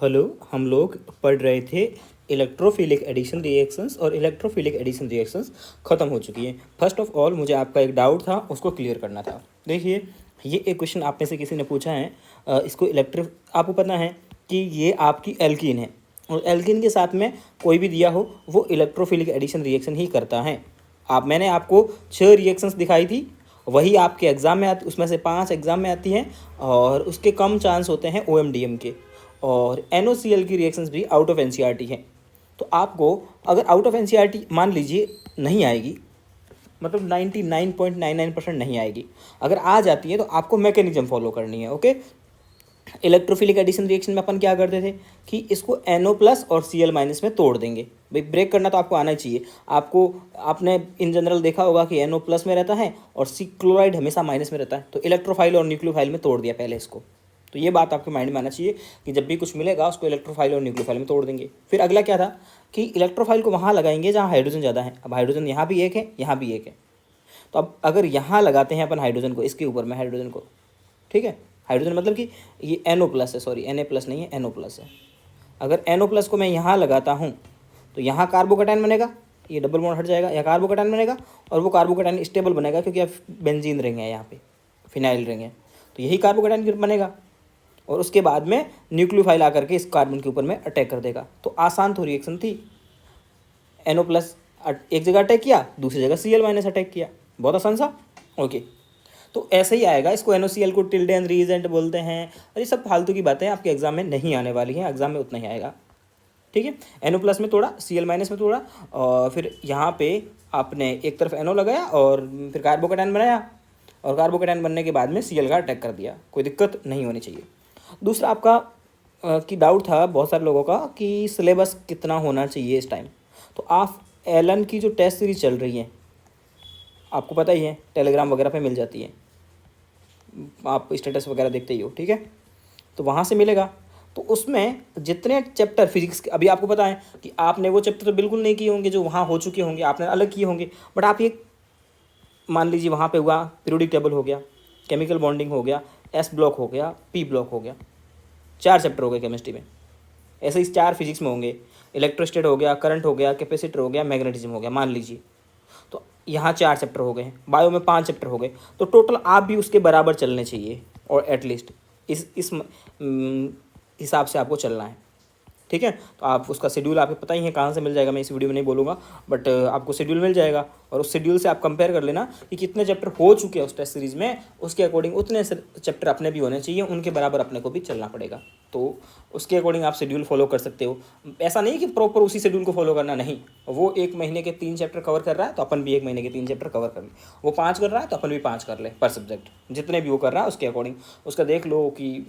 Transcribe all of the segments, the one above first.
Hello. हम लोग पढ़ रहे थे इलेक्ट्रोफिलिक एडिशन रिएक्शंस और इलेक्ट्रोफिलिक एडिशन रिएक्शंस ख़त्म हो चुकी हैं। फर्स्ट ऑफ ऑल मुझे आपका एक डाउट था, उसको क्लियर करना था। देखिए, ये एक क्वेश्चन आप में से किसी ने पूछा है। इसको आपको पता है कि ये आपकी एल्कीन है और एल्कीन के साथ में कोई भी दिया हो वो इलेक्ट्रोफिलिक एडिशन रिएक्शन ही करता है। मैंने आपको 6 रिएक्शंस दिखाई थी, वही आपके एग्ज़ाम में आती, उसमें से 5 एग्ज़ाम में आती हैं और उसके कम चांस होते हैं OMDM के। और NOCl की रिएक्शंस भी आउट ऑफ NCERT है। तो आपको अगर आउट ऑफ NCERT मान लीजिए नहीं आएगी, मतलब 99.99% नहीं आएगी, अगर आ जाती है तो आपको मैकेनिज्म फॉलो करनी है। ओके, इलेक्ट्रोफिलिक एडिशन रिएक्शन में अपन क्या करते थे कि इसको NO प्लस और Cl माइनस में तोड़ देंगे। भाई ब्रेक करना तो आपको आना चाहिए। आपने इन जनरल देखा होगा कि NO प्लस में रहता है और C क्लोराइड हमेशा माइनस में रहता है। तो इलेक्ट्रोफाइल और न्यूक्लियोफाइल में तोड़ दिया पहले इसको। तो ये बात आपके माइंड में आना चाहिए कि जब भी कुछ मिलेगा उसको इलेक्ट्रोफाइल और न्यूक्लियोफाइल में तोड़ देंगे। फिर अगला क्या था कि इलेक्ट्रोफाइल को वहाँ लगाएंगे जहाँ हाइड्रोजन ज़्यादा है। अब हाइड्रोजन यहाँ भी एक है, यहाँ भी एक है। तो अब अगर यहाँ लगाते हैं अपन हाइड्रोजन को, इसके ऊपर में हाइड्रोजन को, ठीक है, हाइड्रोजन मतलब कि ये NO प्लस है, सॉरी Na प्लस नहीं है, NO प्लस है। अगर NO प्लस को मैं यहाँ लगाता हूँ तो यहाँ कार्बोकैटायन बनेगा, ये डबल बॉन्ड हट जाएगा, यहाँ कार्बोकैटायन बनेगा और वो कार्बोकैटायन स्टेबल बनेगा क्योंकि अब बेंजीन रिंग है, यहाँ पे फिनाइल रिंग है, तो यही कार्बोकैटायन बनेगा। और उसके बाद में न्यूक्लियोफाइल आकर के इस कार्बन के ऊपर में अटैक कर देगा। तो आसान तो रिएक्शन थी। NO प्लस एक जगह अटैक किया, दूसरी जगह Cl माइनस अटैक किया, बहुत आसान सा। ओके, तो ऐसे ही आएगा। इसको NOCl को टिल्डे एंड रीजेंट बोलते हैं और ये सब फालतू की बातें आपके एग्जाम में नहीं आने वाली हैं, एग्जाम में उतना ही आएगा। ठीक है, NO प्लस में तोड़ा, Cl माइनस में तोड़ा और फिर यहाँ पे आपने एक तरफ NO लगाया और फिर कार्बोकैटायन बनाया और कार्बोकैटायन बनने के बाद में Cl का अटैक कर दिया। कोई दिक्कत नहीं होनी चाहिए। दूसरा आपका की डाउट था बहुत सारे लोगों का कि सिलेबस कितना होना चाहिए इस टाइम। तो आप एलन की जो टेस्ट सीरीज चल रही है, आपको पता ही है, टेलीग्राम वगैरह पे मिल जाती है, आप स्टेटस वगैरह देखते ही हो, ठीक है, तो वहाँ से मिलेगा। तो उसमें जितने चैप्टर फिजिक्स के, अभी आपको पता है कि आपने वो चैप्टर तो बिल्कुल नहीं किए होंगे जो वहाँ हो चुके होंगे, आपने अलग किए होंगे। बट आप ये मान लीजिए वहाँ पे हुआ पीरियोडिक टेबल हो गया, केमिकल बॉन्डिंग हो गया, S ब्लॉक हो गया, P ब्लॉक हो गया, 4 चैप्टर हो गए केमिस्ट्री में। ऐसे ही 4 फिजिक्स में होंगे, इलेक्ट्रोस्टेट हो गया, करंट हो गया, कैपेसिटर हो गया, मैग्नेटिज्म हो गया, मान लीजिए। तो यहाँ 4 चैप्टर हो गए हैं, बायो में 5 चैप्टर हो गए। तो टोटल आप भी उसके बराबर चलने चाहिए और एटलीस्ट इस हिसाब से आपको चलना है, ठीक है। तो आप उसका शेड्यूल आपको पता ही है कहाँ से मिल जाएगा, मैं इस वीडियो में नहीं बोलूँगा, बट आपको शेड्यूल मिल जाएगा और उस शेड्यूल से आप कंपेयर कर लेना कि कितने चैप्टर हो चुके हैं उस टेस्ट सीरीज़ में, उसके अकॉर्डिंग उतने चैप्टर अपने भी होने चाहिए, उनके बराबर अपने को भी चलना पड़ेगा। तो उसके अकॉर्डिंग आप शेड्यूल फॉलो कर सकते हो। ऐसा नहीं कि प्रॉपर उसी शेड्यूल को फॉलो करना, नहीं। वो 1 महीने के 3 चैप्टर कवर कर रहा है तो अपन भी 1 महीने के 3 चैप्टर कवर कर ले, वो 5 कर रहा है तो अपन भी 5 कर ले पर सब्जेक्ट, जितने भी वो कर रहा है उसके अकॉर्डिंग उसका देख लो कि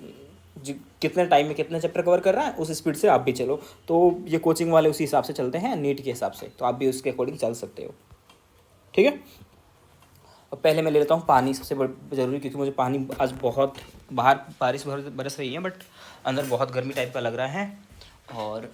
कितने टाइम में कितने चैप्टर कवर कर रहा है, उस स्पीड से आप भी चलो। तो ये कोचिंग वाले उसी हिसाब से चलते हैं, नीट के हिसाब से, तो आप भी उसके अकॉर्डिंग चल सकते हो, ठीक है। और पहले मैं ले लेता हूँ पानी, सबसे ज़रूरी, क्योंकि मुझे पानी आज बहुत, बाहर बारिश बरस रही है बट अंदर बहुत गर्मी टाइप का लग रहा है। और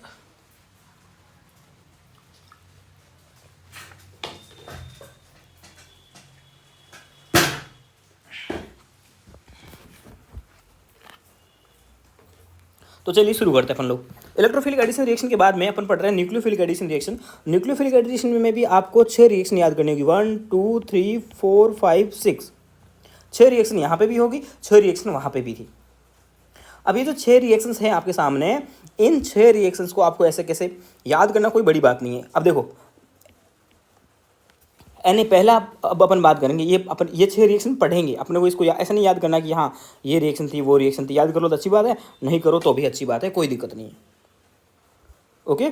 तो चलिए शुरू करते हैं अपन लोग। इलेक्ट्रोफिलिक एडिशन रिएक्शन के बाद में अपन पढ़ रहे हैं nucleophilic addition reaction. Nucleophilic addition में भी आपको 6 रिएक्शन याद करनी होगी, 1 2 3 4 5 6। 6 रिएक्शन यहाँ पे भी होगी, 6 रिएक्शन वहाँ पे भी थी। अब ये जो 6 रिएक्शंस हैं आपके सामने, इन 6 रिएक्शंस को आपको ऐसे कैसे याद करना, कोई बड़ी बात नहीं है। अब देखो पहला, अब अपन बात करेंगे, ये 6 रिएक्शन पढ़ेंगे अपने को, इसको ऐसा नहीं याद करना कि हाँ ये रिएक्शन थी वो रिएक्शन थी। याद कर लो तो अच्छी बात है, नहीं करो तो भी अच्छी बात है, कोई दिक्कत नहीं है। ओके,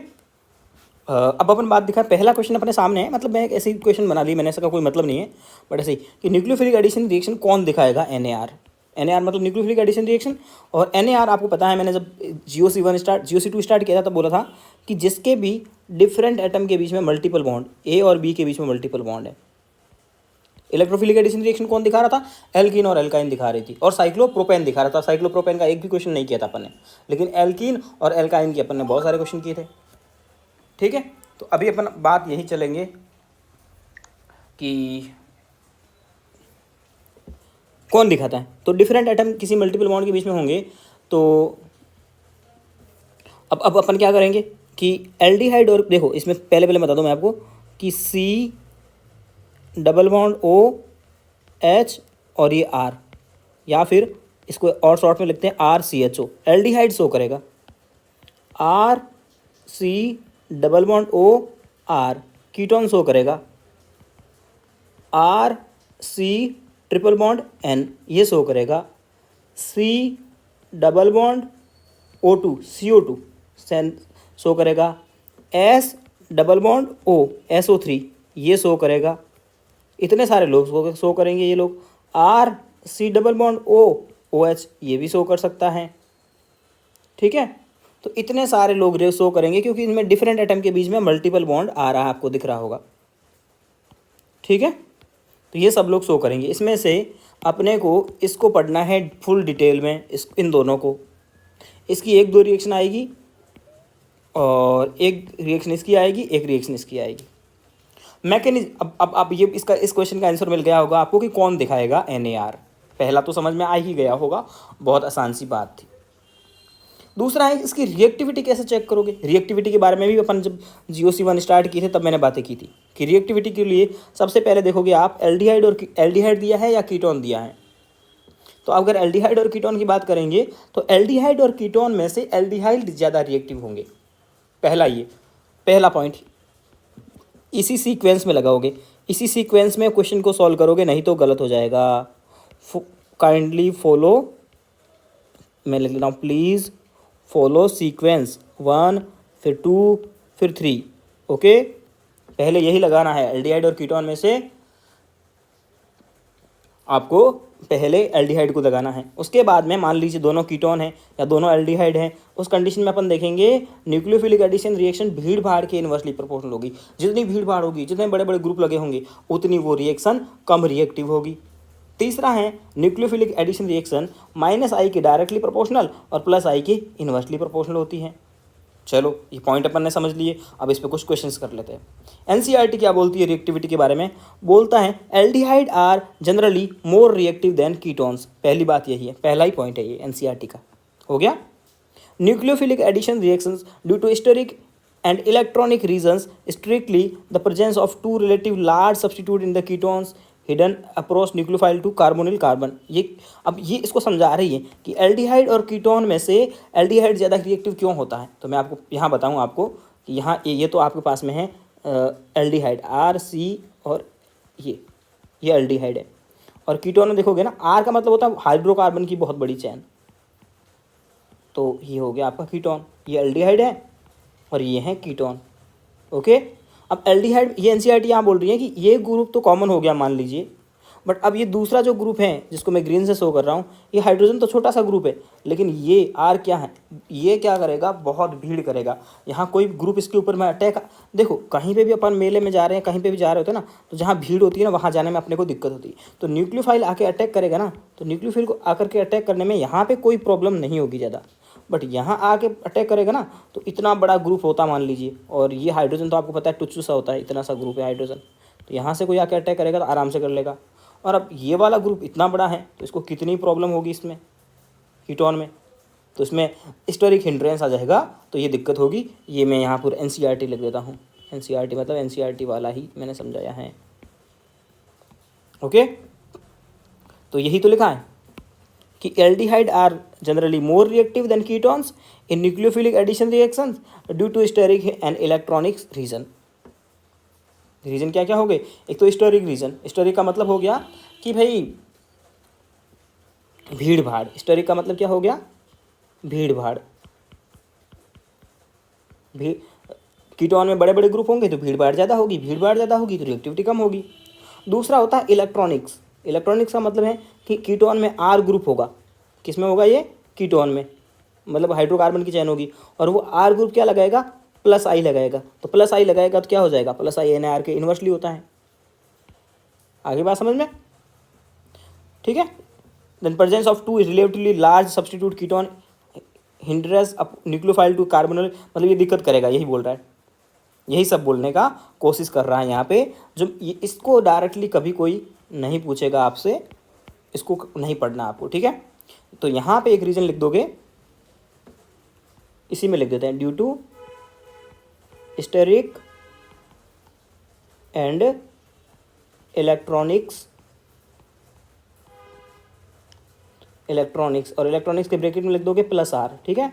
अब अपन बात दिखा, पहला क्वेश्चन अपने सामने है, मतलब मैं ऐसे ही क्वेश्चन बना ली मैंने, ऐसा का कोई मतलब नहीं है, बट ऐसे ही कि न्यूक्लियोफिलिक एडिशन रिएक्शन कौन दिखाएगा, NAR मतलब न्यूक्लियोफिलिक एडिशन रिएक्शन। और NAR आपको पता है, मैंने जब GOC2 स्टार्ट किया था तब बोला था कि जिसके भी डिफरेंट एटम के बीच में मल्टीपल बॉन्ड, A और B के बीच में मल्टीपल बॉन्ड है। इलेक्ट्रोफिलिक एडिशन रिएक्शन कौन दिखा रहा था, एल्कीन और एल्काइन दिखा रही थी, और साइक्लोप्रोपेन दिखा रहा था। साइक्लोप्रोपेन का एक भी क्वेश्चन नहीं किया था अपन ने, लेकिन एल्कीन और एल्काइन की अपन ने बहुत सारे क्वेश्चन किए थे, ठीक है। तो अभी अपन बात यही चलेंगे कि कौन दिखाता है। तो डिफरेंट एटम किसी मल्टीपल बॉन्ड के बीच में होंगे तो अब अपन क्या करेंगे कि एल्डिहाइड और देखो इसमें पहले बता दूं मैं आपको कि C double bond O H और ये आर, या फिर इसको और शॉर्ट में लिखते हैं R C H O, aldehyde show करेगा। R C double bond O R ketone show करेगा। R C triple bond N ये शो करेगा। C double bond O two C O two show करेगा। S double bond O S O three ये show करेगा। इतने सारे लोग show करेंगे ये लोग। R C double bond O O H ये भी शो कर सकता है, ठीक है। तो इतने सारे लोग शो करेंगे क्योंकि इनमें डिफरेंट एटम के बीच में मल्टीपल बॉन्ड आ रहा है, आपको दिख रहा होगा, ठीक है। तो ये सब लोग शो करेंगे। इसमें से अपने को इसको पढ़ना है फुल डिटेल में, इन दोनों को। इसकी एक दो रिएक्शन आएगी और एक रिएक्शन इसकी आएगी, एक रिएक्शन इसकी आएगी। मैकेनिज्म अब ये इसका इस क्वेश्चन का आंसर मिल गया होगा आपको कि कौन दिखाएगा NAR। पहला तो समझ में आ ही गया होगा, बहुत आसान सी बात थी। दूसरा है इसकी रिएक्टिविटी कैसे चेक करोगे। रिएक्टिविटी के बारे में भी अपन जब GOC1 स्टार्ट किए थे तब मैंने बातें की थी कि रिएक्टिविटी के लिए सबसे पहले देखोगे आप एल्डिहाइड दिया है या कीटोन दिया है। तो अगर एल्डिहाइड और कीटोन की बात करेंगे तो एल्डिहाइड और कीटोन में से एल्डिहाइड ज़्यादा रिएक्टिव होंगे। पहला पॉइंट इसी सीक्वेंस में लगाओगे, इसी सीक्वेंस में क्वेश्चन को सॉल्व करोगे, नहीं तो गलत हो जाएगा। काइंडली फॉलो, मैं लिख लेता हूँ, प्लीज़ फॉलो सीक्वेंस 1 फिर 2 फिर 3, ओके। पहले यही लगाना है, एल्डिहाइड और कीटोन में से आपको पहले एल्डिहाइड को लगाना है। उसके बाद में मान लीजिए दोनों कीटोन है या दोनों एल्डिहाइड हैं, उस कंडीशन में अपन देखेंगे न्यूक्लियोफिलिक एडिशन रिएक्शन भीड़ भाड़ के इन्वर्सली प्रोपोर्शनल होगी। जितनी भीड़ भाड़ होगी, जितने बड़े बड़े ग्रुप लगे होंगे, उतनी वो रिएक्शन कम रिएक्टिव होगी। तीसरा है न्यूक्लियोफिलिक एडिशन रिएक्शन -I के डायरेक्टली प्रोपोर्शनल और +I के इन्वर्सली प्रोपोर्शनल होती है। चलो ये पॉइंट अपन ने समझ लिए, अब इस पर कुछ क्वेश्चंस कर लेते हैं। NCERT क्या बोलती है रिएक्टिविटी के बारे में, बोलता है aldehyde are generally more reactive than ketones. पहली बात यही है, पहला ही पॉइंट है ये NCERT का, हो गया। Nucleophilic addition reactions due to steric and electronic reasons strictly the presence of two relative large substitute in the ketones hidden approach nucleophile to carbonyl carbon. ये अब ये इसको समझा रही है कि एल्डिहाइड और कीटोन में से एल्डिहाइड ज़्यादा रिएक्टिव क्यों होता है। तो मैं आपको यहाँ बताऊँ आपको कि यहाँ ये तो आपके पास में है एल्डिहाइड RC और ये एल्डिहाइड है। और कीटोन में देखोगे ना, R का मतलब होता है हाइड्रोकार्बन की बहुत बड़ी चैन। तो ये हो गया आपका कीटोन, ये एल्डिहाइड है और ये है कीटोन, ओके। अब एल्डिहाइड, ये NCERT यहाँ बोल रही है कि ये ग्रुप तो कॉमन हो गया मान लीजिए, बट अब ये दूसरा जो ग्रुप है जिसको मैं ग्रीन से शो कर रहा हूँ, ये हाइड्रोजन तो छोटा सा ग्रुप है, लेकिन ये R क्या है, ये क्या करेगा, बहुत भीड़ करेगा। यहाँ कोई ग्रुप इसके ऊपर में अटैक, देखो कहीं पे भी अपन मेले में जा रहे हैं, कहीं पे भी जा रहे होते हैं ना, तो जहाँ भीड़ होती है ना वहाँ जाने में अपने को दिक्कत होती है। तो न्यूक्लियोफाइल आके अटैक करेगा ना, तो न्यूक्लियोफाइल को आकर के अटैक करने में यहाँ पर कोई प्रॉब्लम नहीं होगी ज़्यादा, बट यहाँ आके अटैक करेगा ना तो इतना बड़ा ग्रुप होता मान लीजिए, और ये हाइड्रोजन तो आपको पता है टुच्चू सा होता है, इतना सा ग्रुप है हाइड्रोजन, तो यहाँ से कोई आके अटैक करेगा तो आराम से कर लेगा। और अब ये वाला ग्रुप इतना बड़ा है तो इसको कितनी प्रॉब्लम होगी इसमें कीटोन में, तो इसमें स्टेरिक हिंड्रेंस आ जाएगा, तो ये दिक्कत होगी। ये मैं यहाँ पर NCERT लिख देता हूँ, NCERT मतलब NCERT वाला ही मैंने समझाया है, ओके। तो यही तो लिखा है कि aldehyde are generally more reactive than ketones in nucleophilic addition reactions due to steric and electronic reason. Reason क्या क्या हो गए, एक तो स्टेरिक रीजन, स्टेरिक का मतलब हो गया कि भाई भीड़ भाड़, स्टेरिक का मतलब क्या हो गया, भीड़ भाड़। कीटोन में बड़े बड़े ग्रुप होंगे तो भीड़ भाड़ ज़्यादा होगी, भीड़ भाड़ ज़्यादा होगी तो रिएक्टिविटी कम होगी। दूसरा होता है इलेक्ट्रॉनिक्स, इलेक्ट्रॉनिक्स का मतलब है कि कीटोन में R ग्रुप होगा, किस में होगा, ये कीटोन में, मतलब हाइड्रोकार्बन की चैन होगी, और वो R ग्रुप क्या लगाएगा, +I लगाएगा। तो +I लगाएगा तो क्या हो जाएगा, +I NAR के इन्वर्सली होता है। आगे बात समझ में, ठीक है। Then presence of two relatively large substitute ketone hinders nucleophile to carbonyl, मतलब ये दिक्कत करेगा, यही बोल रहा है, यही सब बोलने का कोशिश कर रहा है यहाँ पे। जो इसको डायरेक्टली कभी कोई नहीं पूछेगा आपसे, इसको नहीं पढ़ना आपको, ठीक है। तो यहाँ पे एक रीजन लिख दोगे, इसी में लिख देते हैं, due to steric and electronics और इलेक्ट्रॉनिक्स के ब्रैकेट में लिख दोगे +R, ठीक है,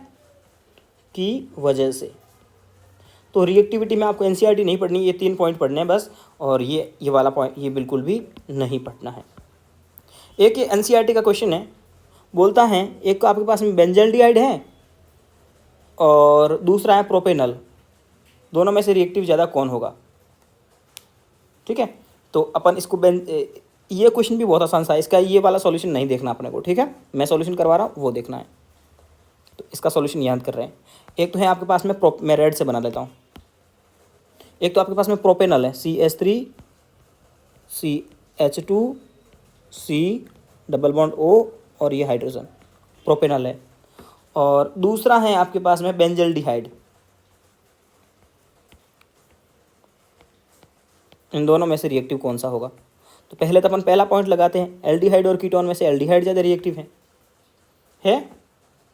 की वजह से। तो रिएक्टिविटी में आपको एनसीईआरटी नहीं पढ़नी, ये 3 पॉइंट पढ़ने हैं बस, और ये वाला पॉइंट ये बिल्कुल भी नहीं पढ़ना है। एक ये एनसीईआरटी का क्वेश्चन है, बोलता है एक तो आपके पास में बेंजल्डिहाइड है और दूसरा है प्रोपेनल, दोनों में से रिएक्टिव ज़्यादा कौन होगा, ठीक है। तो अपन इसको ये क्वेश्चन भी बहुत आसान सा है, इसका ये वाला सॉल्यूशन नहीं देखना अपने को, ठीक है, मैं सॉल्यूशन करवा रहा हूँ वो देखना है। तो इसका सॉल्यूशन याद कर रहे हैं। एक तो है आपके पास में मैं रेड से बना लेता हूँ। एक तो आपके पास में प्रोपेनल है, CH3 CH2 C double bond O और ये हाइड्रोजन प्रोपेनल है, और दूसरा है आपके पास में बेंजल्डिहाइड। इन दोनों में से रिएक्टिव कौन सा होगा? तो पहले तो अपन पहला पॉइंट लगाते हैं, एल्डिहाइड और कीटोन में से एल्डिहाइड ज़्यादा रिएक्टिव है।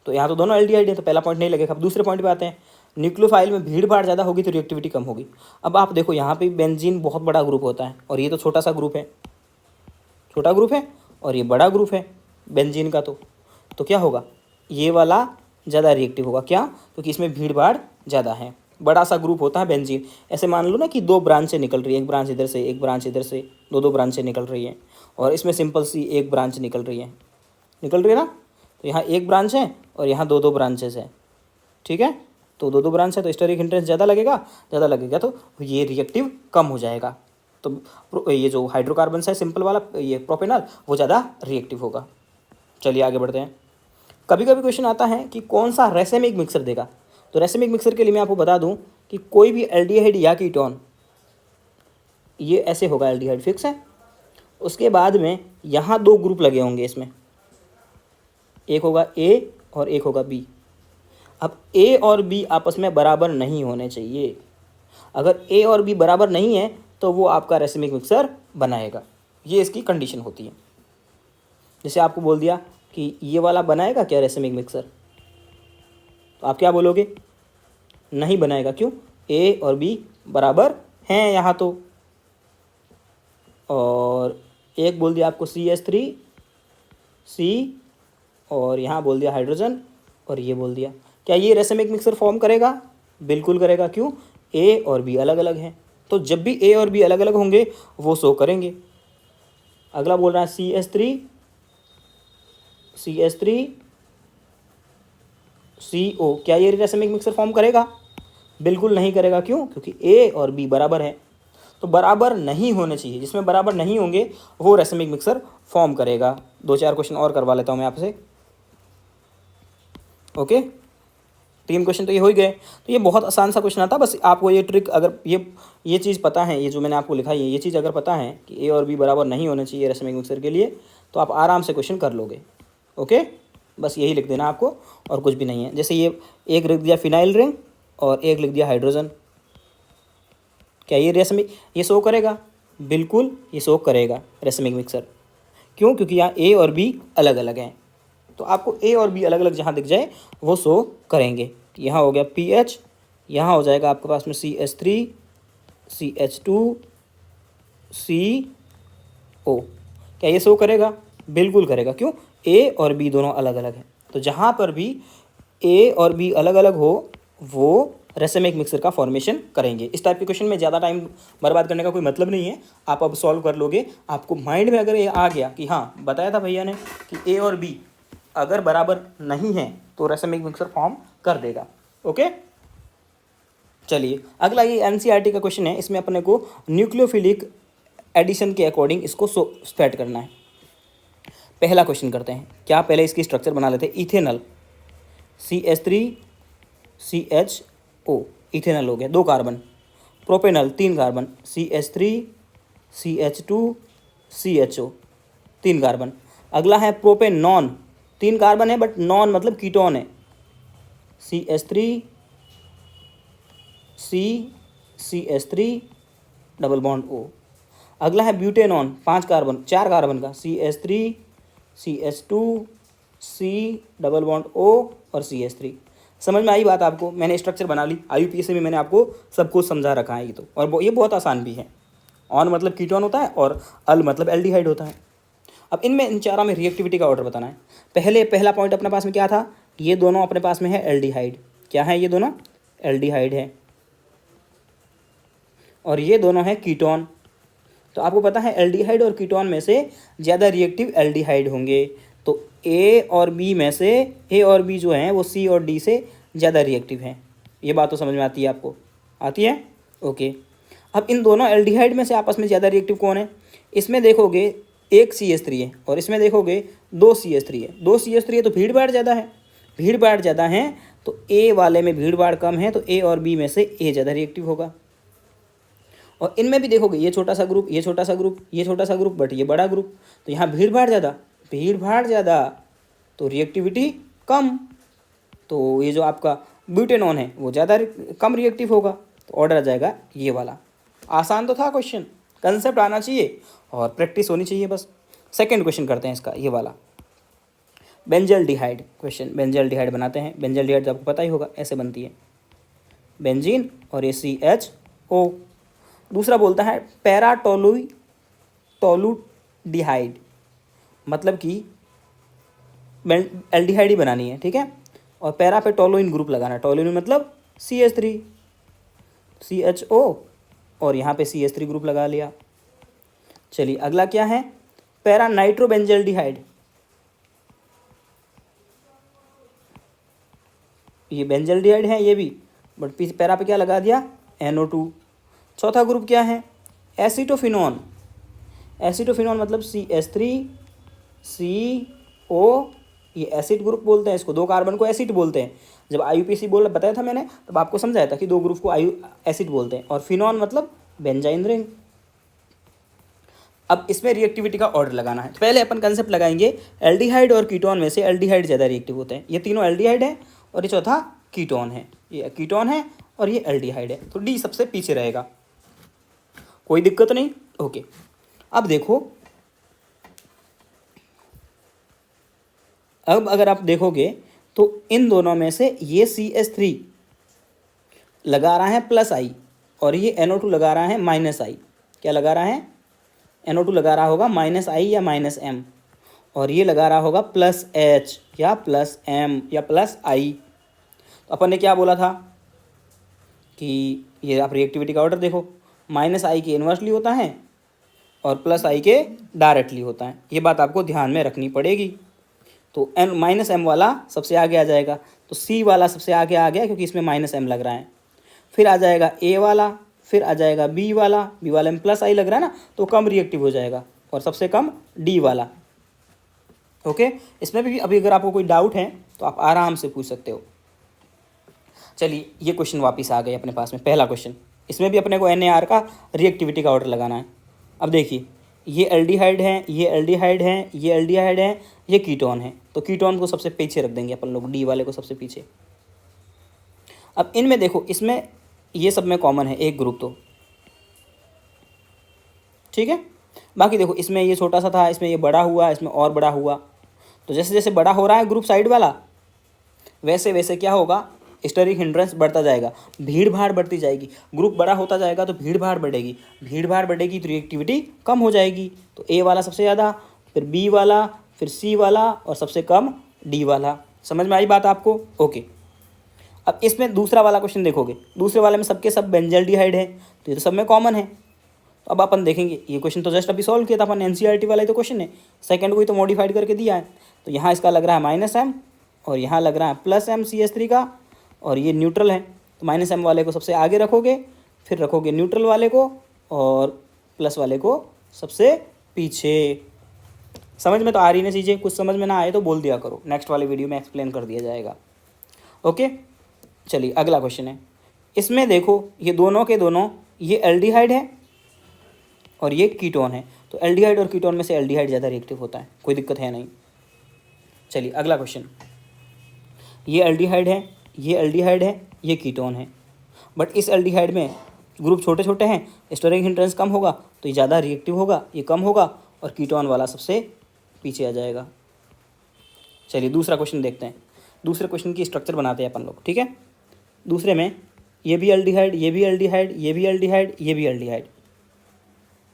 तो यहाँ तो दोनों एल्डिहाइड है, तो पहला पॉइंट नहीं लगेगा। अब दूसरे पॉइंट पे आते हैं, न्यूक्लियोफाइल में भीड़ भाड़ ज़्यादा होगी तो रिएक्टिविटी कम होगी। अब आप देखो यहाँ पे बेंजीन बहुत बड़ा ग्रुप होता है और ये तो छोटा सा ग्रुप है, छोटा ग्रुप है, और ये बड़ा ग्रुप है बेंजीन का। तो क्या होगा, ये वाला ज़्यादा रिएक्टिव होगा। क्या? क्योंकि इसमें भीड़ भाड़ ज़्यादा है, बड़ा सा ग्रुप होता है बेंजीन। ऐसे मान लो ना कि 2 ब्रांचें निकल रही है, एक ब्रांच इधर से एक ब्रांच इधर से, 2 ब्रांचें निकल रही हैं, और इसमें सिंपल सी एक ब्रांच निकल रही है ना। तो यहाँ एक ब्रांच है और यहाँ 2 ब्रांचेस हैं, ठीक है। तो 2 ब्रांच है तो स्टेरिक हिंड्रेंस ज़्यादा लगेगा तो ये रिएक्टिव कम हो जाएगा। तो ये जो हाइड्रोकार्बन है सिंपल वाला, ये प्रोपेनॉल, वो ज़्यादा रिएक्टिव होगा। चलिए आगे बढ़ते हैं। कभी कभी क्वेश्चन आता है कि कौन सा रेसेमिक मिक्सर देगा। तो रेसेमिक मिक्सर के लिए मैं आपको बता दूं कि कोई भी एल्डिहाइड या कीटोन, ये ऐसे होगा, एल्डिहाइड फिक्स है, उसके बाद में यहाँ 2 ग्रुप लगे होंगे इसमें, एक होगा A और एक होगा B। अब A और B आपस में बराबर नहीं होने चाहिए। अगर A और B बराबर नहीं है तो वो आपका रेसेमिक मिक्सर बनाएगा, ये इसकी कंडीशन होती है। जैसे आपको बोल दिया कि ये वाला बनाएगा क्या रेसेमिक मिक्सर, तो आप क्या बोलोगे? नहीं बनाएगा। क्यों? A और B बराबर हैं यहाँ तो। और एक बोल दिया आपको CH3 C, और यहाँ बोल दिया हाइड्रोजन, और ये बोल दिया, क्या ये रेसेमिक मिक्सर फॉर्म करेगा? बिल्कुल करेगा। क्यों? A और B अलग अलग हैं, तो जब भी A और B अलग अलग होंगे वो शो करेंगे। अगला बोल रहा है CH3 CO, क्या ये रेसेमिक मिक्सर फॉर्म करेगा? बिल्कुल नहीं करेगा। क्यों? क्योंकि A और B बराबर है। तो बराबर नहीं होने चाहिए, जिसमें बराबर नहीं होंगे वो रेसेमिक मिक्सर फॉर्म करेगा। 2-4 क्वेश्चन और करवा लेता हूँ मैं आपसे। ओके, 3 क्वेश्चन तो ये हो ही गए। तो ये बहुत आसान सा क्वेश्चन आता, बस आपको ये ट्रिक, अगर ये चीज़ पता है, ये जो मैंने आपको लिखा है ये चीज़ अगर पता है कि A और B बराबर नहीं होने चाहिए रेसेमिक मिक्सर के लिए, तो आप आराम से क्वेश्चन कर लोगे। ओके, बस यही लिख देना आपको, और कुछ भी नहीं है। जैसे ये एक लिख दिया फिनाइल रिंग और एक लिख दिया हाइड्रोजन, क्या ये रेसेमिक ये शो करेगा? बिल्कुल ये शो करेगा रेसेमिक मिक्सर। क्यों? क्योंकि यहाँ A और B अलग अलग हैं, तो आपको A और B अलग अलग जहाँ दिख जाए वो शो करेंगे। यहाँ हो गया PH, यहाँ हो जाएगा आपके पास में CH3 CH2 CO, क्या ये शो करेगा? बिल्कुल करेगा। क्यों? A और B दोनों अलग अलग हैं, तो जहाँ पर भी A और B अलग अलग हो वो रेसेमिक मिक्सर का फॉर्मेशन करेंगे। इस टाइप के क्वेश्चन में ज़्यादा टाइम बर्बाद करने का कोई मतलब नहीं है, आप अब सॉल्व कर लोगे। आपको माइंड में अगर ये आ गया कि हाँ बताया था भैया ने कि A और B अगर बराबर नहीं है तो रेसेमिक मिक्सर फॉर्म कर देगा। ओके, चलिए अगला ये एनसीईआरटी का क्वेश्चन है, इसमें अपने को न्यूक्लियोफिलिक एडिशन के अकॉर्डिंग इसको सेट करना है। पहला क्वेश्चन करते हैं, क्या पहले इसकी स्ट्रक्चर बना लेते हैं। इथेनॉल CH3 CHO, इथेनॉल हो गया, 2 carbon. Propanol 3 carbon, CH3 CH2 CHO, 3 carbon. अगला है प्रोपेनॉन, 3 कार्बन है बट नॉन मतलब कीटोन है, CH3 CH3 double bond O। अगला है ब्यूटेनॉन, 5 कार्बन, 4 कार्बन का, CH3 CH2 C double bond O और CH3। समझ में आई बात आपको? मैंने स्ट्रक्चर बना ली, IUPAC में मैंने आपको सब कुछ समझा रखा है ये तो, और ये बहुत आसान भी है। ऑन मतलब कीटोन होता है और अल मतलब एल्डिहाइड होता है। अब इनमें इन चारों में रिएक्टिविटी का ऑर्डर बताना है। पहला पॉइंट अपने पास में क्या था, ये दोनों अपने पास में है एल्डिहाइड। क्या है ये दोनों? एल्डिहाइड है। और ये दोनों है कीटोन। तो आपको पता है एल्डिहाइड और कीटोन में से ज़्यादा रिएक्टिव एल्डिहाइड होंगे। तो ए और बी में से ए और बी जो हैं वो सी और डी से ज़्यादा रिएक्टिव हैं। ये बात तो समझ में आती है आपको? आती है? ओके। अब इन दोनों एल्डिहाइड में से आपस में ज़्यादा रिएक्टिव कौन है? इसमें देखोगे एक CH3 है और इसमें देखोगे 2 CH3 है। 2 CH3 है तो भीड़ भाड़ ज़्यादा है। भीड़ भाड़ ज़्यादा है तो ए वाले में भीड़ भाड़ कम है, तो ए और बी में से ए ज़्यादा रिएक्टिव होगा। और इनमें भी देखोगे ये छोटा सा ग्रुप, ये छोटा सा ग्रुप, ये छोटा सा ग्रुप, बट ये बड़ा ग्रुप, तो यहाँ भीड़ भाड़ ज़्यादा तो रिएक्टिविटी कम। तो ये जो आपका ब्यूटेनॉन है वो ज़्यादा कम रिएक्टिव होगा। तो ऑर्डर आ जाएगा ये वाला। आसान तो था क्वेश्चन, कंसेप्ट आना चाहिए और प्रैक्टिस होनी चाहिए बस। सेकंड क्वेश्चन करते हैं इसका, ये वाला बेंजल्डिहाइड क्वेश्चन। बेंजल्डिहाइड बनाते हैं। बेंजल्डिहाइड तो आपको पता ही होगा, ऐसे बनती है बेंजीन और ये CHO। दूसरा बोलता है पैराटोलुडिहाइड, मतलब कि एल्डिहाइड ही बनानी है, ठीक है। और पैरा पे टोलुइन ग्रुप लगाना है। टोलुइन मतलब CH3, CHO और यहाँ पे CH3 ग्रुप लगा लिया। चलिए अगला क्या है, पैरा नाइट्रोबेंजल्डिहाइड। ये बेंजल्डिहाइड है ये भी, बट पैरा पे क्या लगा दिया, NO2। चौथा ग्रुप क्या है, एसिटोफिनॉन। एसिटोफिनॉन मतलब CH3CO, ये एसिड ग्रुप बोलते हैं इसको। 2 कार्बन को एसिड बोलते हैं। जब IUPAC बताया था मैंने, तब आपको समझाया था कि 2 ग्रुप को एसिड बोलते हैं। और फिनॉन मतलब बेंजाइन रिंग। अब इसमें रिएक्टिविटी का ऑर्डर लगाना है। तो पहले अपन कंसेप्ट लगाएंगे, एल्डिहाइड और कीटोन में से एल्डिहाइड ज़्यादा रिएक्टिव होते हैं। ये तीनों एल्डिहाइड है और ये चौथा कीटोन है। ये कीटोन है और ये एल्डिहाइड है, तो डी सबसे पीछे रहेगा। कोई दिक्कत नहीं, ओके। अब देखो, अब अगर आप देखोगे तो इन दोनों में से ये CH3 लगा रहा है +I और ये NO2 लगा रहा है -I। क्या लगा रहा है, NO2 लगा रहा होगा -I या -M, और ये लगा रहा होगा +H या +M या +I। तो अपन ने क्या बोला था कि ये आप रिएक्टिविटी का ऑर्डर देखो, -I के इन्वर्सली होता है और +I के डायरेक्टली होता है। ये बात आपको ध्यान में रखनी पड़ेगी। तो -M वाला सबसे आगे आ जाएगा, तो C वाला सबसे आगे आ गया क्योंकि इसमें -M लग रहा है। फिर आ जाएगा A वाला, फिर आ जाएगा B वाला में +I लग रहा है ना, तो कम रिएक्टिव हो जाएगा। और सबसे कम D वाला। ओके, इसमें भी अभी अगर आपको कोई डाउट है तो आप आराम से पूछ सकते हो। चलिए ये क्वेश्चन वापस आ गए अपने पास में, पहला क्वेश्चन। इसमें भी अपने को NAR का रिएक्टिविटी का ऑर्डर लगाना है। अब देखिए, ये एल्डिहाइड है, ये एल्डिहाइड है, ये एल्डिहाइड है, ये कीटोन है। तो कीटोन को सबसे पीछे रख देंगे अपन लोग, डी वाले को सबसे पीछे। अब इनमें देखो, इसमें ये सब में कॉमन है एक ग्रुप, तो ठीक है। बाकी देखो, इसमें ये छोटा सा था, इसमें ये बड़ा हुआ, इसमें और बड़ा हुआ। तो जैसे जैसे बड़ा हो रहा है ग्रुप साइड वाला, वैसे वैसे क्या होगा, स्टरिक हिंड्रेंस बढ़ता जाएगा, भीड़ भाड़ बढ़ती जाएगी। ग्रुप बड़ा होता जाएगा तो भीड़ भाड़ बढ़ेगी, भीड़ भाड़ बढ़ेगी तो रिएक्टिविटी कम हो जाएगी। तो ए वाला सबसे ज़्यादा, फिर बी वाला, फिर सी वाला और सबसे कम डी वाला। समझ में आई बात आपको? ओके। अब इसमें दूसरा वाला क्वेश्चन देखोगे, दूसरे वाले में सबके सब बेंजल्डिहाइड है, तो ये तो सब में कॉमन है। तो अब अपन देखेंगे, ये क्वेश्चन तो जस्ट अभी सॉल्व किया था अपन, NCERT वाला ही तो क्वेश्चन है, सेकंड को ही तो मॉडिफाइड करके दिया है। तो यहाँ इसका लग रहा है -M और यहाँ लग रहा है +M CH3 का, और ये न्यूट्रल है। तो -M वाले को सबसे आगे रखोगे, फिर रखोगे न्यूट्रल वाले को, और प्लस वाले को सबसे पीछे। समझ में तो आ रही ना चीज़ें? कुछ समझ में ना आए तो बोल दिया करो, नेक्स्ट वाले वीडियो में एक्सप्लेन कर दिया जाएगा। ओके, चलिए अगला क्वेश्चन है। इसमें देखो, ये दोनों के दोनों, ये एल्डिहाइड है और ये कीटोन है। तो एल्डिहाइड और कीटोन में से एल्डिहाइड ज़्यादा रिएक्टिव होता है, कोई दिक्कत है नहीं। चलिए अगला क्वेश्चन, ये एल्डिहाइड है, ये एल्डिहाइड है, ये कीटोन है, बट इस एल्डिहाइड में ग्रुप छोटे छोटे हैं, स्टोरिंग हिंड्रेंस कम होगा, तो ये ज़्यादा रिएक्टिव होगा, ये कम होगा, और कीटोन वाला सबसे पीछे आ जाएगा। चलिए दूसरा क्वेश्चन देखते हैं। दूसरे क्वेश्चन की स्ट्रक्चर बनाते हैं अपन लोग, ठीक है। दूसरे में ये भी एल्डिहाइड, ये भी एल्डिहाइड, ये भी एल्डिहाइड, ये भी एल्डिहाइड,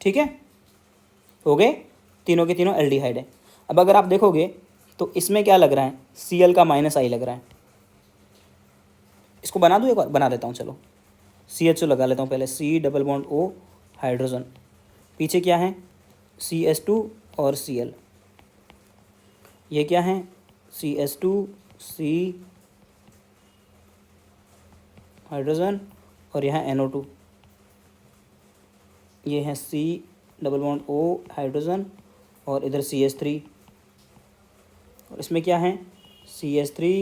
ठीक है, हो गए, तीनों के तीनों एल्डिहाइड है। अब अगर आप देखोगे तो इसमें क्या लग रहा है, Cl का -I लग रहा है। इसको बना दूँ, एक बार बना देता हूँ, चलो CHO लगा लेता हूँ पहले, C double bond O hydrogen, पीछे क्या है CS2 और Cl, ये क्या है CS2 C हाइड्रोजन और यहाँ NO2, ये है C double bond O hydrogen और इधर CH3, और इसमें क्या है CH3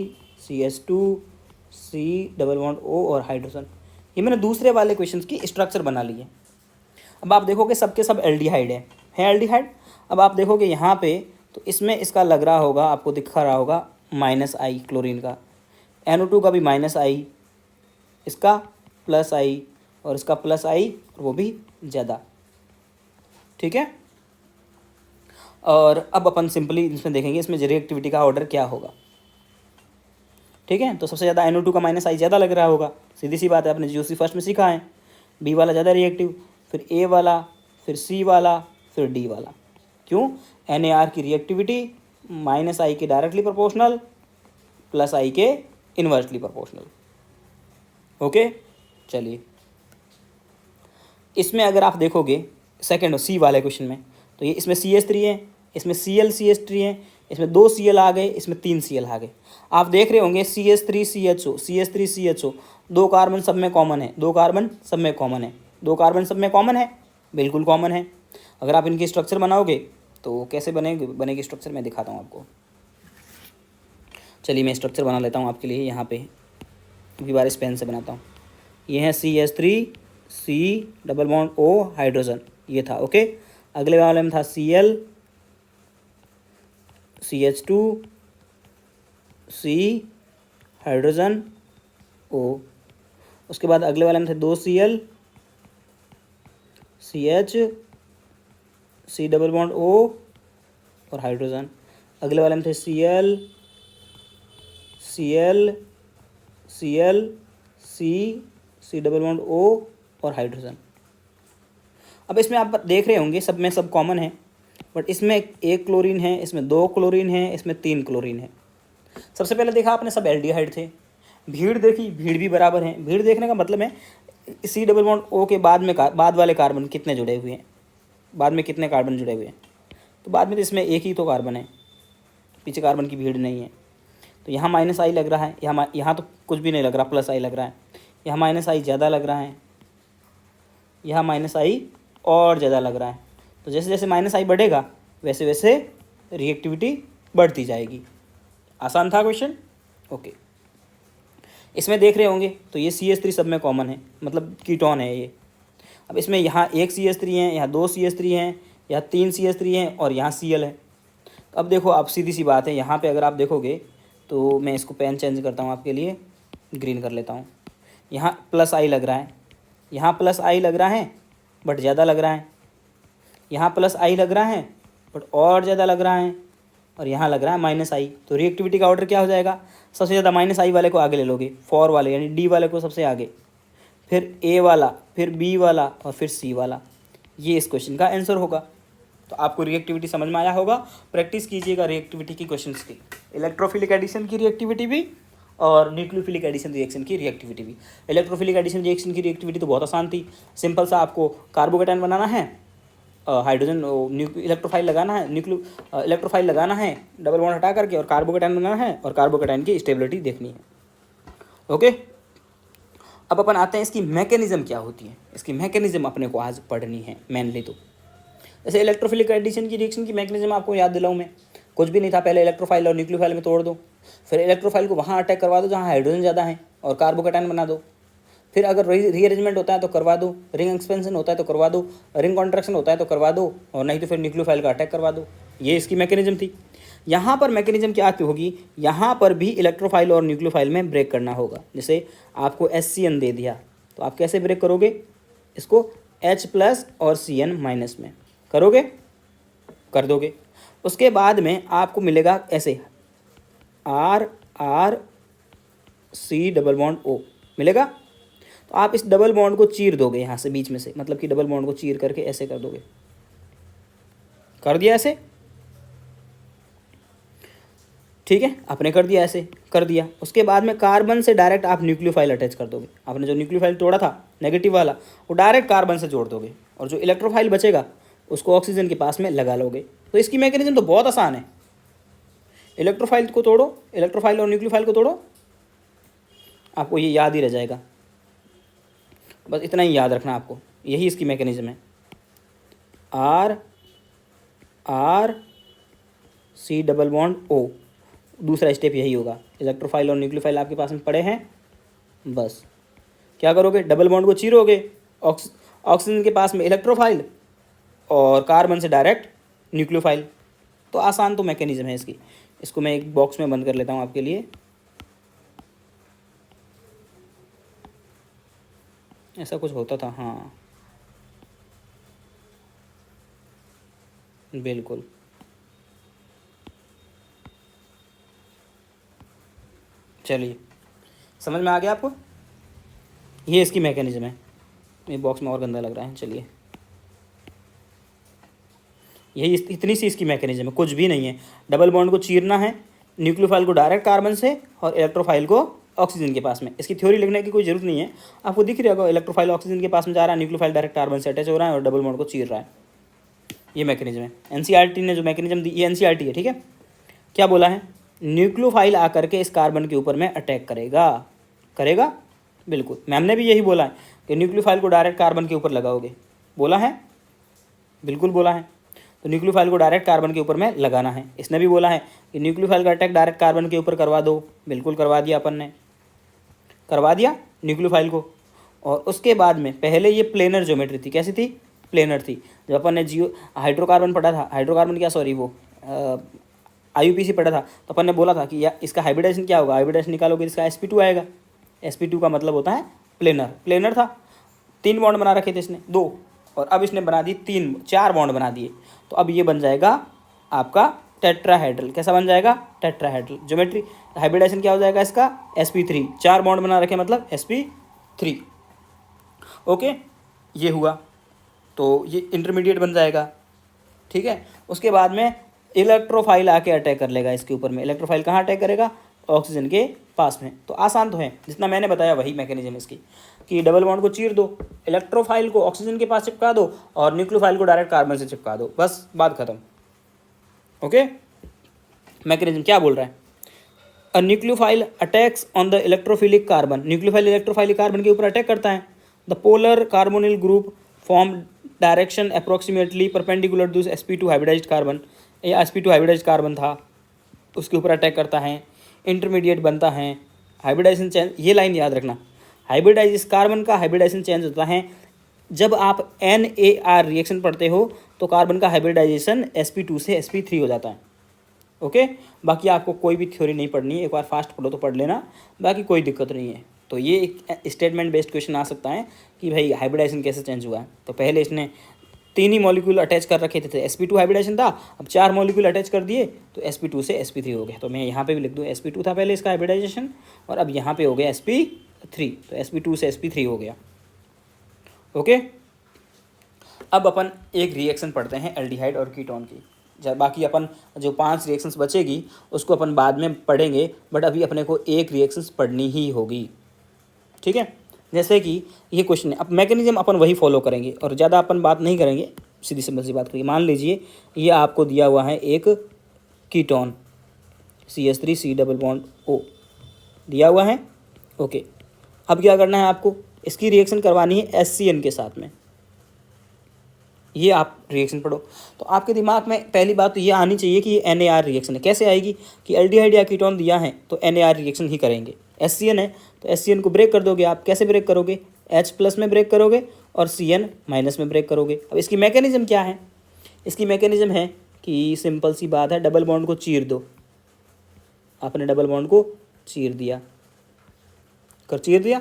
CH2 C double bond O और हाइड्रोजन। ये मैंने दूसरे वाले क्वेश्चंस की स्ट्रक्चर बना ली है। अब आप देखोगे सबके सब एल्डिहाइड है एल्डिहाइड। अब आप देखोगे यहाँ पे तो इसमें इसका लग रहा होगा, आपको दिखा रहा होगा -I क्लोरीन का, NO2 का भी -I, इसका +I और इसका +I, और वो भी ज़्यादा, ठीक है। और अब अपन सिंपली इसमें देखेंगे इसमें रिएक्टिविटी का ऑर्डर क्या होगा, ठीक है। तो सबसे ज़्यादा NO2 का -I ज़्यादा लग रहा होगा, सीधी सी बात है, आपने GOC फर्स्ट में सीखा है, B वाला ज़्यादा रिएक्टिव, फिर A वाला, फिर C वाला, फिर D वाला। क्यों? NAR की रिएक्टिविटी -I के डायरेक्टली प्रोपोर्शनल +I के इन्वर्सली प्रोपोर्शनल। ओके, चलिए इसमें अगर आप देखोगे सेकेंड C वाले क्वेश्चन में, तो ये इसमें CH3 है, इसमें Cl CH3 है, इसमें 2 Cl आ गए, इसमें 3 Cl आ गए। आप देख रहे होंगे CH3 CHO CH3 CHO, 2 carbon सब में कॉमन है, 2 कार्बन सब में कॉमन है, 2 कार्बन सब में कॉमन है, बिल्कुल कॉमन है। अगर आप इनकी स्ट्रक्चर बनाओगे तो कैसे बनेगी स्ट्रक्चर, मैं दिखाता हूँ आपको। चलिए मैं स्ट्रक्चर बना लेता हूँ आपके लिए, यहाँ पे अभी बार इस पेन से बनाता हूँ। ये है CH3 C double bond O hydrogen, ये था, ओके। अगले वाले में था Cl CH2 C hydrogen O, उसके बाद अगले वाले में थे 2 Cl CH C double bond O और हाइड्रोजन। अगले वाले में थे Cl Cl Cl C C double bond O और हाइड्रोजन। अब इसमें आप देख रहे होंगे सब में सब कॉमन है, बट इसमें 1 क्लोरीन है, इसमें 2 क्लोरीन है, इसमें 3 क्लोरीन है। सबसे पहले देखा आपने सब एल्डिहाइड थे, भीड़ देखी, भीड़ भी बराबर है। भीड़ देखने का मतलब है C डबल बॉन्ड O के बाद वाले कार्बन कितने जुड़े हुए हैं, बाद में कितने कार्बन जुड़े हुए हैं, तो बाद में तो इसमें एक ही तो कार्बन है, पीछे कार्बन की भीड़ नहीं है। तो यहाँ -I लग रहा है, यहाँ तो कुछ भी नहीं लग रहा, +I लग रहा है। यहाँ -I ज़्यादा लग रहा है, यहाँ -I और ज़्यादा लग रहा है। तो जैसे जैसे -I बढ़ेगा वैसे वैसे रिएक्टिविटी बढ़ती जाएगी। आसान था क्वेश्चन, ओके। इसमें देख रहे होंगे तो ये CH3 सब में कॉमन है, मतलब कीटोन है ये। अब इसमें यहाँ 1 CH3 है, यहाँ 2 CH3 हैं, यहाँ 3 CH3 हैं और यहाँ Cl है। तो अब देखो, आप सीधी सी बात है, यहाँ पे अगर आप देखोगे तो मैं इसको पेन चेंज करता हूँ आपके लिए, ग्रीन कर लेता हूँ। यहाँ +I लग रहा है, यहाँ +I लग रहा है बट ज़्यादा लग रहा है, यहाँ +I लग रहा है बट और ज़्यादा लग रहा है, और यहाँ लग रहा है -I। तो रिएक्टिविटी का ऑर्डर क्या हो जाएगा, सबसे ज़्यादा -I वाले को आगे ले लोगे, 4 वाले यानी D वाले को सबसे आगे, फिर A वाला, फिर B वाला और फिर C वाला। ये इस क्वेश्चन का आंसर होगा। तो आपको रिएक्टिविटी समझ में आया होगा। प्रैक्टिस कीजिएगा रिएक्टिविटी की क्वेश्चंस की, इलेक्ट्रोफिलिक एडिशन की रिएक्टिविटी भी और न्यूक्लियोफिलिक एडिशन रिएक्शन की रिएक्टिविटी भी। इलेक्ट्रोफिलिक एडिशन रिएक्शन की रिएक्टिविटी तो बहुत आसान थी, सिंपल सा, आपको कार्बोकेटाइन बनाना है, हाइड्रोजन इलेक्ट्रोफाइल लगाना है, इलेक्ट्रोफाइल लगाना है, डबल बॉन्ड हटा करके, और कार्बोकेटाइन बनाना है, और कार्बोकेटाइन की स्टेबिलिटी देखनी है, ओके। अब अपन आते हैं इसकी मैकेनिज्म क्या होती है, इसकी मैकेनिज्म अपने को आज पढ़नी है मेनली। तो जैसे इलेक्ट्रोफिलिक एडिशन की रिएक्शन की मैकेनिज्म आपको याद दिलाऊं मैं, कुछ भी नहीं था, पहले इलेक्ट्रोफाइल और न्यूक्लियोफाइल में तोड़ दो, फिर इलेक्ट्रोफाइल को वहाँ अटैक करवा दो जहाँ हाइड्रोजन ज़्यादा है और कार्बोकेटाइन बना दो, फिर अगर रीअरेंजमेंट होता है तो करवा दो, रिंग एक्सपेंशन होता है तो करवा दो, रिंग कॉन्ट्रैक्शन होता है तो करवा दो, और नहीं तो फिर न्यूक्लियोफाइल का अटैक करवा दो। ये इसकी मैकेनिज्म थी। यहाँ पर मैकेनिज्म क्या आती होगी, यहाँ पर भी इलेक्ट्रोफाइल और न्यूक्लियोफाइल में ब्रेक करना होगा। जैसे आपको HCN दे दिया तो आप कैसे ब्रेक करोगे इसको, H+ और CN- में करोगे, कर दोगे। उसके बाद में आपको मिलेगा ऐसे R R C double bond O मिलेगा। तो आप इस डबल बॉन्ड को चीर दोगे यहाँ से बीच में से, मतलब कि डबल बॉन्ड को चीर करके ऐसे कर दोगे, कर दिया ऐसे, ठीक है, आपने कर दिया ऐसे, कर दिया। उसके बाद में कार्बन से डायरेक्ट आप न्यूक्लियोफाइल अटैच कर दोगे। आपने जो न्यूक्लियोफाइल तोड़ा था नेगेटिव वाला, वो डायरेक्ट कार्बन से जोड़ दोगे, और जो इलेक्ट्रोफाइल बचेगा उसको ऑक्सीजन के पास में लगा लोगे। तो इसकी मैकेनिज्म तो बहुत आसान है। इलेक्ट्रोफाइल को तोड़ो, इलेक्ट्रोफाइल और न्यूक्लियोफाइल को तोड़ो, आपको ये याद ही रह जाएगा। बस इतना ही याद रखना आपको, यही इसकी मैकेनिज्म है। R C double bond O, दूसरा स्टेप यही होगा। इलेक्ट्रोफाइल और न्यूक्लियोफाइल आपके पास में पड़े हैं, बस क्या करोगे, डबल बॉन्ड को चीरोगे, ऑक्सीजन के पास में इलेक्ट्रोफाइल और कार्बन से डायरेक्ट न्यूक्लियोफाइल। तो आसान तो मैकेनिज्म है इसकी। इसको मैं एक बॉक्स में बंद कर लेता हूँ आपके लिए। ऐसा कुछ होता था, हाँ बिल्कुल। चलिए, समझ में आ गया आपको, ये इसकी मैकेनिज्म है। ये बॉक्स में और गंदा लग रहा है, चलिए, यही इतनी सी इसकी मैकेनिज्म है, कुछ भी नहीं है। डबल बॉन्ड को चीरना है, न्यूक्लियोफाइल को डायरेक्ट कार्बन से और इलेक्ट्रोफाइल को ऑक्सीजन के पास में। इसकी थ्योरी लिखने की कोई जरूरत नहीं है, आपको दिख रहा होगा, इलेक्ट्रोफाइल ऑक्सीजन के पास में जा रहा है, न्यूक्लियोफाइल डायरेक्ट कार्बन से अटैच हो रहा है और डबल बॉन्ड को चीर रहा है। ये मैकेनिज्म है। एनसीईआरटी ने जो मैकेनिज्म दी, ये एनसीईआरटी है, ठीक है। क्या बोला है, न्यूक्लियोफाइल आकर के इस कार्बन के ऊपर में अटैक करेगा, करेगा, बिल्कुल। मैम ने भी यही बोला है कि न्यूक्लियोफाइल को डायरेक्ट कार्बन के ऊपर लगाओगे, बोला है, बिल्कुल बोला है। तो न्यूक्लियोफाइल को डायरेक्ट कार्बन के ऊपर में लगाना है। इसने भी बोला है कि न्यूक्लियोफाइल का अटैक डायरेक्ट कार्बन के ऊपर करवा दो, बिल्कुल करवा दिया अपन ने, करवा दिया न्यूक्लियोफाइल को। और उसके बाद में पहले ये प्लेनर ज्योमेट्री थी, कैसी थी, प्लेनर थी। जब अपन ने जियो हाइड्रोकार्बन पढ़ा था, हाइड्रोकार्बन क्या, सॉरी वो IUPAC पढ़ा था, तो अपन ने बोला था कि या इसका हाइब्रिडाइजेशन क्या होगा, हाइब्रिडाइजेशन निकालोगे इसका sp2 आएगा। sp2 का मतलब होता है प्लेनर। प्लेनर था, 3 बॉन्ड बना रखे थे इसने, 2, और अब इसने बना दी 4 बॉन्ड बना दिए। तो अब ये बन जाएगा आपका टेट्राहेड्रल। कैसा बन जाएगा, टेट्राहेड्रल ज्योमेट्री। हाइब्रिडाइजेशन क्या हो जाएगा इसका, sp3, 4 बॉन्ड बना रखे मतलब sp3। ओके, ये हुआ, तो ये इंटरमीडिएट बन जाएगा, ठीक है। उसके बाद में इलेक्ट्रोफाइल आके अटैक कर लेगा इसके ऊपर में। इलेक्ट्रोफाइल कहाँ अटैक करेगा, ऑक्सीजन के पास में। तो आसान तो है, जितना मैंने बताया वही मैकेनिज्म इसकी, कि डबल बॉन्ड को चीर दो, इलेक्ट्रोफाइल को ऑक्सीजन के पास चिपका दो और न्यूक्लियोफाइल को डायरेक्ट कार्बन से चिपका दो, बस बात खत्म। ओके, मैकेनिज्म क्या बोल रहा है, a nucleophile attacks on the electrophilic carbon. Nucleophile electrophilic carbon के ऊपर अटैक करता है। The polar carbonyl group form direction approximately perpendicular to sp2 hybridized carbon. ये sp2 हाइब्रिडाइज्ड कार्बन था, उसके ऊपर अटैक करता है, इंटरमीडिएट बनता है, हाइब्रिडाइजेशन चेंज। ये लाइन याद रखना, हाइब्रिडाइज कार्बन का हाइब्रिडाइजेशन चेंज होता है जब आप NAR रिएक्शन पढ़ते हो, तो कार्बन का हाइब्रिडाइजेशन sp2 से sp3 हो जाता है। ओके, बाकी आपको कोई भी थ्योरी नहीं पढ़नी है, एक बार फास्ट पढ़ो तो पढ़ लेना, बाकी कोई दिक्कत नहीं है। तो ये एक स्टेटमेंट बेस्ड क्वेश्चन आ सकता है कि भाई हाइब्रिडाइजेशन कैसे चेंज हुआ है। तो पहले इसने 3 ही मॉलिक्यूल अटैच कर रखे थे, sp2 हाइब्रिडाइजेशन था, अब 4 मॉलिक्यूल अटैच कर दिए तो sp2 से sp3 हो गया। तो मैं यहाँ पे भी लिख दूँ, sp2 था पहले इसका हाइब्रिडाइजेशन, और अब यहाँ पे हो गया sp3, तो sp2 से sp3 हो गया। ओके, अब अपन एक रिएक्शन पढ़ते हैं एल्डिहाइड और कीटोन की। जब बाकी अपन जो 5 रिएक्शंस बचेगी उसको अपन बाद में पढ़ेंगे, बट अभी अपने को एक रिएक्शंस पढ़नी ही होगी, ठीक है। जैसे कि ये क्वेश्चन है, अब मैकेनिज्म अपन वही फॉलो करेंगे और ज़्यादा अपन बात नहीं करेंगे, सीधी सिंपल सी बात करेंगे। मान लीजिए ये आपको दिया हुआ है एक ketone CH3C double bond O दिया हुआ है। ओके, अब क्या करना है आपको, इसकी रिएक्शन करवानी है HCN के साथ में। ये आप रिएक्शन पढ़ो तो आपके दिमाग में पहली बात तो ये आनी चाहिए कि ये NAR रिएक्शन है। कैसे आएगी कि एल्डिहाइड या कीटोन दिया है तो NAR रिएक्शन ही करेंगे। HCN है तो HCN को ब्रेक कर दोगे आप। कैसे ब्रेक करोगे, H+ में ब्रेक करोगे और CN- में ब्रेक करोगे। अब इसकी मैकेनिज्म क्या है, इसकी मैकेनिज्म है कि सिंपल सी बात है, डबल बॉन्ड को चीर दो। आपने डबल बॉन्ड को चीर दिया, चीर दिया।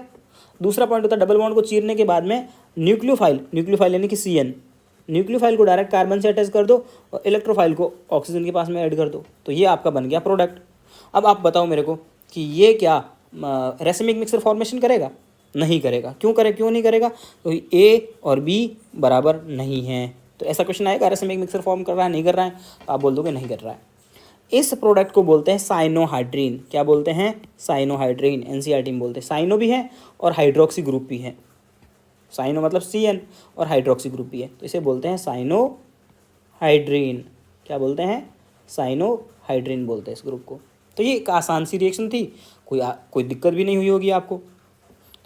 दूसरा पॉइंट होता है डबल बॉन्ड को चीरने के बाद में न्यूक्लियोफाइल यानी कि CN, न्यूक्लियोफाइल को डायरेक्ट कार्बन से अटैच कर दो और इलेक्ट्रोफाइल को ऑक्सीजन के पास में ऐड कर दो। तो ये आपका बन गया प्रोडक्ट। अब आप बताओ मेरे को कि ये क्या रेसिमिक मिक्सर फॉर्मेशन करेगा? नहीं करेगा। क्यों नहीं करेगा? तो ए और बी बराबर नहीं है। तो ऐसा क्वेश्चन आएगा, रेसिमिक मिक्सर फॉर्म कर रहा है नहीं कर रहा है? तो आप बोल दोगे नहीं कर रहा है। इस प्रोडक्ट को बोलते हैं साइनोहाइड्रीन। क्या बोलते हैं? साइनोहाइड्रीन। एनसीईआरटी में बोलते हैं। साइनो भी है और हाइड्रोक्सी ग्रुप भी है। साइनो मतलब CN और हाइड्रोक्सी ग्रुप भी है, तो इसे बोलते हैं साइनोहाइड्रीन। क्या बोलते हैं? साइनोहाइड्रीन बोलते हैं इस ग्रुप को। तो ये एक आसान सी रिएक्शन थी, कोई दिक्कत भी नहीं हुई होगी आपको।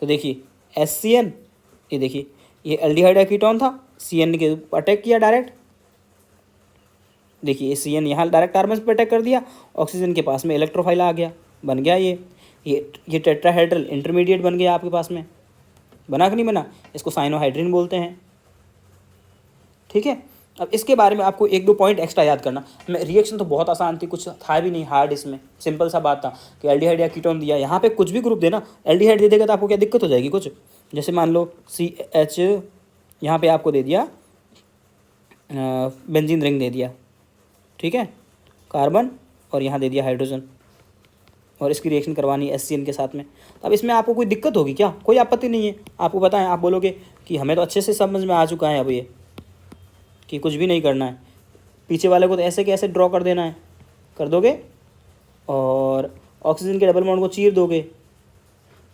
तो देखिए HCN, ये देखिए ये एल्डिहाइड कीटोन था, CN के ऊपर अटैक किया डायरेक्ट। देखिए ये CN यहाँ डायरेक्ट कार्बन पे अटैक कर दिया, ऑक्सीजन के पास में इलेक्ट्रोफाइल आ गया, बन गया ये टेट्राहेड्रल इंटरमीडिएट बन गया आपके पास में। बना कि नहीं बना? इसको साइनोहाइड्रीन बोलते हैं। ठीक है, अब इसके बारे में आपको 1-2 पॉइंट एक्स्ट्रा याद करना। रिएक्शन तो बहुत आसान थी, कुछ था भी नहीं हार्ड इसमें, सिंपल सा बात था कि एल्डिहाइड या कीटोन दिया, यहाँ पे कुछ भी ग्रुप देना, एल्डिहाइड दे देगा तो आपको क्या दिक्कत हो जाएगी कुछ? जैसे मान लो CH यहाँ पे आपको दे दिया, बेंजीन रिंग दे दिया, ठीक है, कार्बन, और यहाँ दे दिया हाइड्रोजन, और इसकी रिएक्शन करवानी है HCN के साथ में। तो अब इसमें आपको कोई दिक्कत होगी क्या? कोई आपत्ति नहीं है। आपको बताएं, आप बोलोगे कि हमें तो अच्छे से समझ में आ चुका है अब ये, कि कुछ भी नहीं करना है, पीछे वाले को तो ऐसे कैसे ड्रॉ कर देना है, कर दोगे, और ऑक्सीजन के डबल बॉन्ड को चीर दोगे,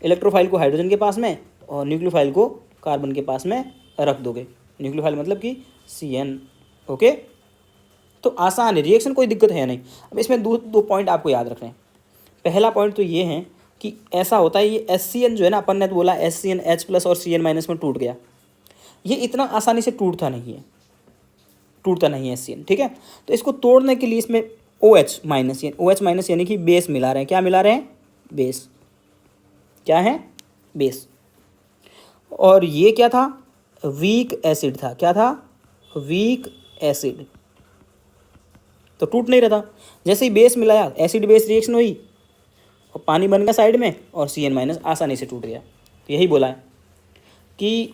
इलेक्ट्रोफाइल को हाइड्रोजन के पास में और न्यूक्लियोफाइल को कार्बन के पास में रख दोगे। न्यूक्लियोफाइल मतलब कि CN। ओके, तो आसान है रिएक्शन, कोई दिक्कत है नहीं। अब इसमें दो पॉइंट आपको याद रखने हैं। पहला पॉइंट तो ये है कि ऐसा होता है, ये HCN जो है ना, अपन ने तो बोला HCN H+ और CN- में टूट गया, ये इतना आसानी से टूटता नहीं है HCN। ठीक है, तो इसको तोड़ने के लिए इसमें OH- यानी कि बेस मिला रहे हैं। क्या मिला रहे हैं? बेस। क्या है? बेस। और ये क्या था? वीक एसिड था। क्या था? Weak acid. तो टूट नहीं रहा था। जैसे ही बेस मिलाया, एसिड बेस रिएक्शन हुई और पानी बन गया साइड में, और CN- आसानी से टूट गया। तो यही बोला है कि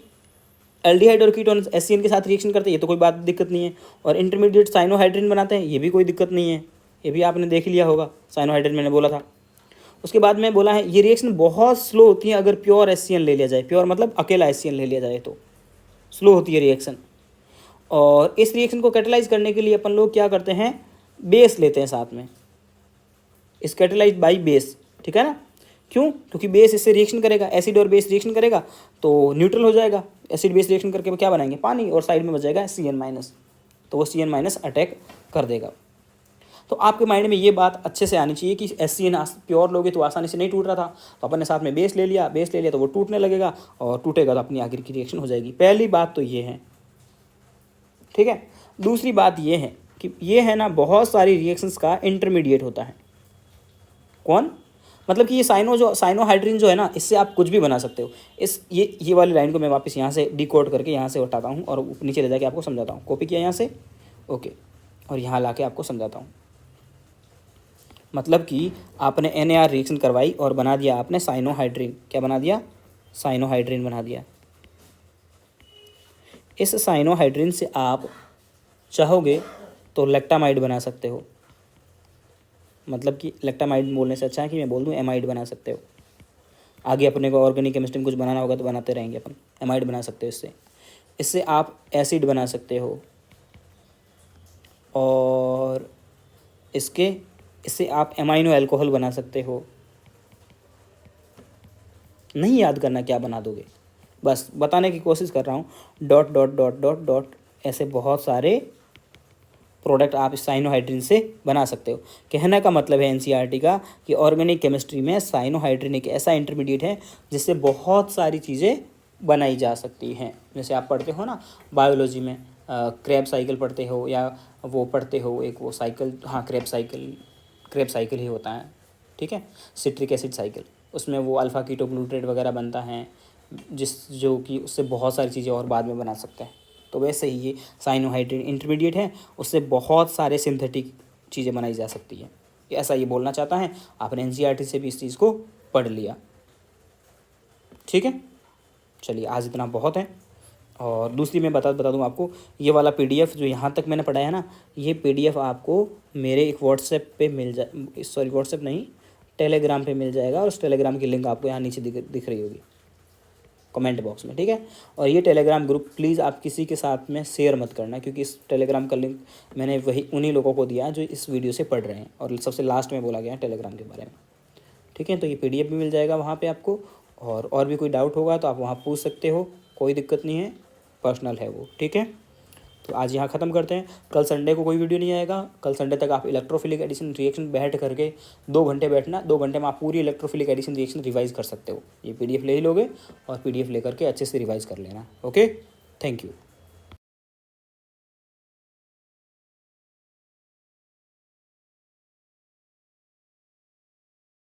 एल्डिहाइड और कीटोन HCN के साथ रिएक्शन करते हैं, ये तो कोई बात दिक्कत नहीं है। और इंटरमीडिएट साइनोहाइड्रीन बनाते हैं, ये भी कोई दिक्कत नहीं है, ये भी आपने देख लिया होगा। साइनोहाइड्रीन मैंने बोला था। उसके बाद में बोला है ये रिएक्शन बहुत स्लो होती है अगर प्योर HCN ले लिया जाए। प्योर मतलब अकेला HCN ले लिया जाए तो स्लो होती है रिएक्शन। और इस रिएक्शन को कैटेलाइज करने के लिए अपन लोग क्या करते हैं? बेस लेते हैं साथ में, इस कैटेलाइज बाई बेस। ठीक है ना? क्यों? क्योंकि बेस इससे रिएक्शन करेगा, एसिड और बेस रिएक्शन करेगा तो न्यूट्रल हो जाएगा। एसिड बेस रिएक्शन करके क्या बनाएंगे? पानी, और साइड में बच जाएगा CN-, तो वो CN- अटैक कर देगा। तो आपके माइंड में ये बात अच्छे से आनी चाहिए कि HCN प्योर लोगे तो आसानी से नहीं टूट रहा था, तो अपन ने साथ में बेस ले लिया तो वो टूटने लगेगा, और टूटेगा तो अपनी आखिर की रिएक्शन हो जाएगी। पहली बात तो ये है। ठीक है, दूसरी बात ये है कि ये है ना, बहुत सारी रिएक्शंस का इंटरमीडिएट होता है। कौन? मतलब कि ये साइनोहाइड्रीन जो है ना, इससे आप कुछ भी बना सकते हो। ये वाली लाइन को मैं वापस यहाँ से डिकोड करके यहाँ से उठाता हूँ और नीचे ले जाके आपको समझाता हूँ। कॉपी किया यहाँ से, ओके, और यहाँ ला के आपको समझाता हूँ। मतलब कि आपने NAR रिएक्शन करवाई और बना दिया आपने साइनोहाइड्रीन। क्या बना दिया? साइनोहाइड्रीन बना दिया। इस साइनोहाइड्रीन से आप चाहोगे तो लेक्टामाइड बना सकते हो। मतलब कि लेक्टामाइड बोलने से अच्छा है कि मैं बोल दूं एमाइड बना सकते हो। आगे अपने को ऑर्गेनिक केमिस्ट्री में कुछ बनाना होगा तो बनाते रहेंगे अपन। एमाइड बना सकते हो इससे आप एसिड बना सकते हो, और इससे आप एमाइनो अल्कोहल बना सकते हो। नहीं याद करना क्या बना दोगे, बस बताने की कोशिश कर रहा हूँ। Dot dot dot dot dot ऐसे बहुत सारे प्रोडक्ट आप साइनोहाइड्रीन से बना सकते हो। कहने का मतलब है NCERT का कि ऑर्गेनिक केमिस्ट्री में साइनोहाइड्रीन एक ऐसा इंटरमीडिएट है जिससे बहुत सारी चीज़ें बनाई जा सकती हैं। जैसे आप पढ़ते हो ना बायोलॉजी में, क्रेब साइकिल पढ़ते हो, या वो पढ़ते हो एक वो साइकिल, हाँ क्रेब साइकिल ही होता है। ठीक है, सिट्रिक एसिड साइकिल, उसमें वो अल्फ़ा कीटोग्लूट्रेट वगैरह बनता है, जो कि उससे बहुत सारी चीज़ें और बाद में बना सकते हैं। तो वैसे ही ये साइनोहाइड्रीन इंटरमीडिएट है, उससे बहुत सारे सिंथेटिक चीज़ें बनाई जा सकती है। ऐसा ये बोलना चाहता है। आपने NCERT से भी इस चीज़ को पढ़ लिया। ठीक है, चलिए आज इतना बहुत है। और दूसरी मैं बता दूं आपको, ये वाला PDF जो यहाँ तक मैंने पढ़ाया है ना, ये PDF आपको मेरे एक व्हाट्सएप पे मिल व्हाट्सएप नहीं, टेलीग्राम पे मिल जाएगा, और उस टेलीग्राम की लिंक आपको यहाँ नीचे दिख रही होगी कमेंट बॉक्स में, ठीक है। और ये टेलीग्राम ग्रुप प्लीज़ आप किसी के साथ में शेयर मत करना, क्योंकि इस टेलीग्राम का लिंक मैंने उन्हीं लोगों को दिया जो इस वीडियो से पढ़ रहे हैं, और सबसे लास्ट में बोला गया है टेलीग्राम के बारे में, ठीक है। तो ये PDF भी मिल जाएगा वहाँ पे आपको, और भी कोई डाउट होगा तो आप वहाँ पूछ सकते हो, कोई दिक्कत नहीं है, पर्सनल है वो, ठीक है। तो आज यहाँ ख़त्म करते हैं। कल संडे को कोई वीडियो नहीं आएगा। कल संडे तक आप इलेक्ट्रोफिलिक एडिशन रिएक्शन बैठ करके 2 घंटे बैठना, 2 घंटे में आप पूरी इलेक्ट्रोफिलिक एडिशन रिएक्शन रिवाइज़ कर सकते हो। ये PDF ले ही लोगे और PDF लेकर के अच्छे से रिवाइज़ कर लेना। Okay, thank you.